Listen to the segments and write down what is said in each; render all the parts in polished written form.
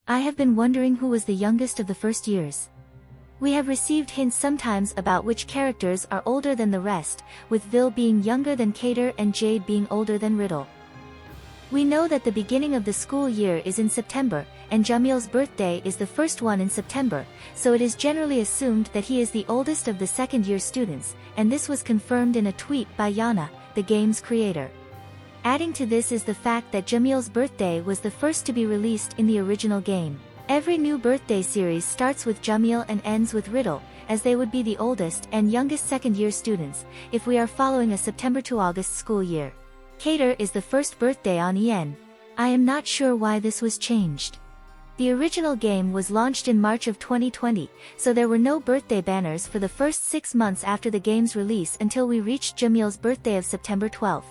I have been wondering who was the youngest of the first years. We have received hints sometimes about which characters are older than the rest, with Vil being younger than Cater and Jade being older than Riddle. We know that the beginning of the school year is in September, and Jamil's birthday is the first one in September, so it is generally assumed that he is the oldest of the second-year students, and this was confirmed in a tweet by Yana, the game's creator. Adding to this is the fact that Jamil's birthday was the first to be released in the original game. Every new birthday series starts with Jamil and ends with Riddle, as they would be the oldest and youngest second-year students, if we are following a September to August school year. Cater is the first birthday on En. I am not sure why this was changed. The original game was launched in March of 2020, so there were no birthday banners for the first 6 months after the game's release until we reached Jamil's birthday of September 12.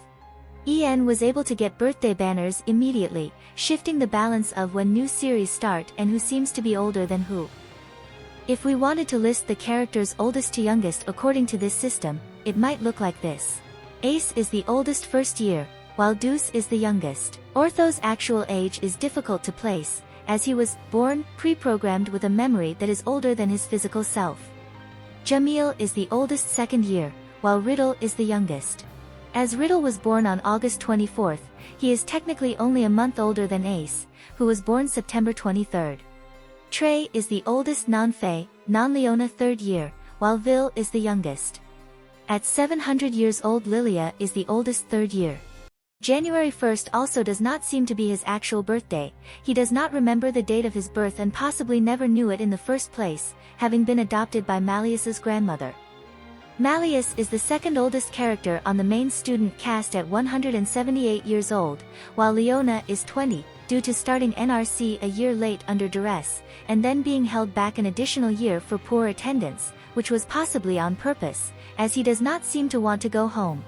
En was able to get birthday banners immediately, shifting the balance of when new series start and who seems to be older than who. If we wanted to list the characters oldest to youngest according to this system, it might look like this. Ace is the oldest first year, while Deuce is the youngest. Ortho's actual age is difficult to place, as he was born pre-programmed with a memory that is older than his physical self. Jamil is the oldest second year, while Riddle is the youngest. As Riddle was born on August 24th, he is technically only a month older than Ace, who was born September 23rd. Trey is the oldest non-Fae, non-Leona third year, while Vil is the youngest. At 700 years old, Lilia is the oldest third year. January 1st also does not seem to be his actual birthday. He does not remember the date of his birth and possibly never knew it in the first place, having been adopted by Malleus's grandmother. Malleus is the second oldest character on the main student cast at 178 years old, while Leona is 20, due to starting NRC a year late under duress, and then being held back an additional year for poor attendance, which was possibly on purpose, as he does not seem to want to go home.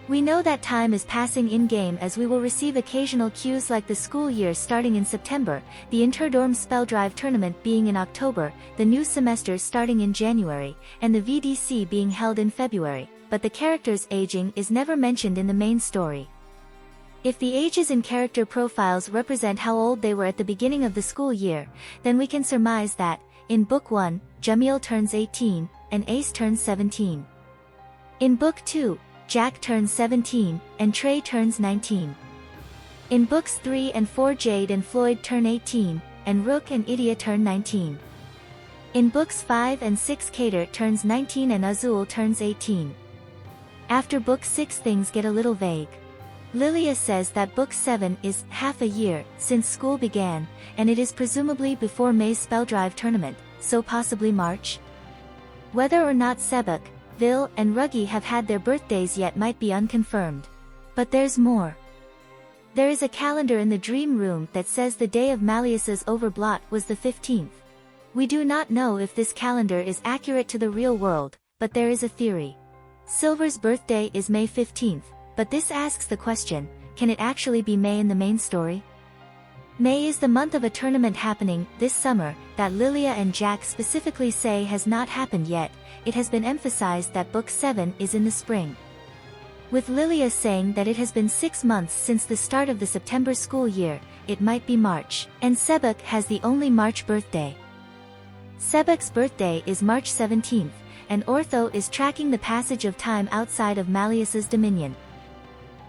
We know that time is passing in-game as we will receive occasional cues like the school year starting in September, the Interdorm Spell Drive tournament being in October, the new semester starting in January, and the VDC being held in February, but the characters' aging is never mentioned in the main story. If the ages in character profiles represent how old they were at the beginning of the school year, then we can surmise that, in Book 1, Jamil turns 18, and Ace turns 17. In Book 2, Jack turns 17, and Trey turns 19. In Books 3 and 4, Jade and Floyd turn 18, and Rook and Idia turn 19. In Books 5 and 6, Cater turns 19 and Azul turns 18. After Book 6 things get a little vague. Lilia says that Book 7 is half a year since school began, and it is presumably before May's Spell Drive tournament, so possibly March? Whether or not Sebek, Vil, and Ruggy have had their birthdays yet might be unconfirmed. But there's more. There is a calendar in the dream room that says the day of Malleus's overblot was the 15th. We do not know if this calendar is accurate to the real world, but there is a theory. Silver's birthday is May 15th, but this asks the question, can it actually be May in the main story? May is the month of a tournament happening this summer that Lilia and Jack specifically say has not happened yet. It has been emphasized that Book 7 is in the spring. With Lilia saying that it has been 6 months since the start of the September school year, it might be March, and Sebek has the only March birthday. Sebek's birthday is March 17th, and Ortho is tracking the passage of time outside of Malleus's dominion.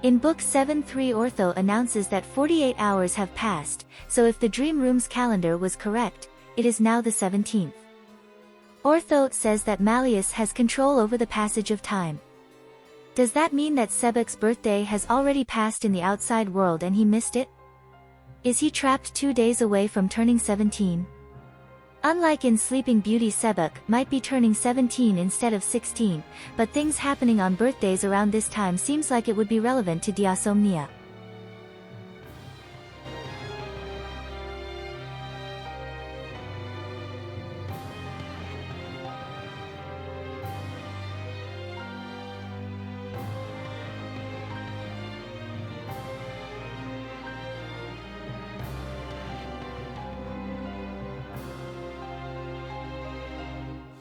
In Book 7-3, Ortho announces that 48 hours have passed, so if the Dream Room's calendar was correct, it is now the 17th. Ortho says that Malleus has control over the passage of time. Does that mean that Sebek's birthday has already passed in the outside world and he missed it? Is he trapped 2 days away from turning 17? Unlike in Sleeping Beauty, Sebek might be turning 17 instead of 16, but things happening on birthdays around this time seems like it would be relevant to Diasomnia.